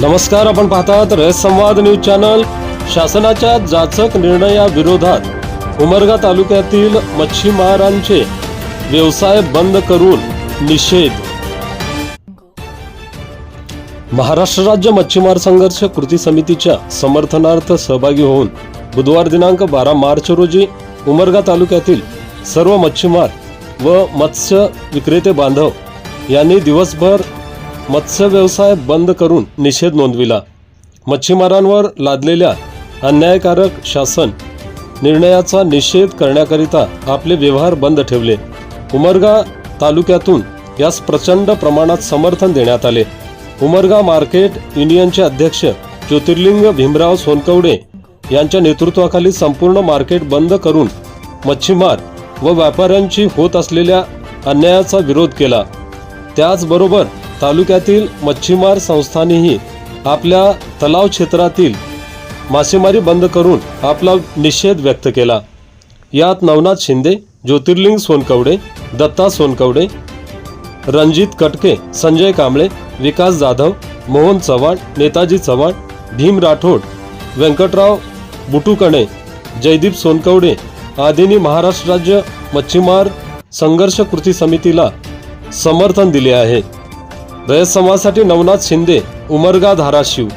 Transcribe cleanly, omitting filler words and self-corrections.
नमस्कार, आपण पाहतात रयत संवाद न्यूज चॅनल। शासनाच्या जाचक निर्णयाविरोधात उमरगा तालुक्यातील मच्छीमारांचे व्यवसाय बंद करून निषेध। महाराष्ट्र राज्य मच्छीमार संघर्ष कृती समितीच्या समर्थनार्थ सहभागी होऊन बुधवार दिनांक 12 मार्च रोजी उमरगा तालुक्यातील सर्व मच्छीमार व मत्स्य विक्रेते बांधव यांनी दिवसभर मत्स्य व्यवसाय बंद करून निषेध नोंदविला। मच्छीमारांवर लादलेल्या अन्यायकारक शासन निर्णयाचा निषेध करण्याकरिता आपले व्यवहार बंद ठेवले। उमरगा तालुक्यातून यास प्रचंड प्रमाणात समर्थन देण्यात आले। उमरगा मार्केट युनियनचे अध्यक्ष ज्योतिर्लिंग भीमराव सोनकवडे यांच्या नेतृत्वाखाली संपूर्ण मार्केट बंद करून मच्छीमार व व्यापाऱ्यांची होत असलेल्या अन्यायाचा विरोध केला। त्याचबरोबर तालुक्यातील मच्छीमार संस्थांनीही आपल्या तलाव क्षेत्रातील मासेमारी बंद करून आपला निषेध व्यक्त केला। यात नवनाथ शिंदे, ज्योतिर्लिंग सोनकवडे, दत्ता सोनकवडे, रणजित कटके, संजय कांबळे, विकास जाधव, मोहन चव्हाण, नेताजी चव्हाण, भीम राठोड, व्यंकटराव बुटुकणे, जयदीप सोनकवडे आदींनी महाराष्ट्र राज्य मच्छीमार संघर्ष कृती समितीला समर्थन दिले आहे। रयत समाजासाठी नवनाथ शिंदे, उमरगा, धाराशिव।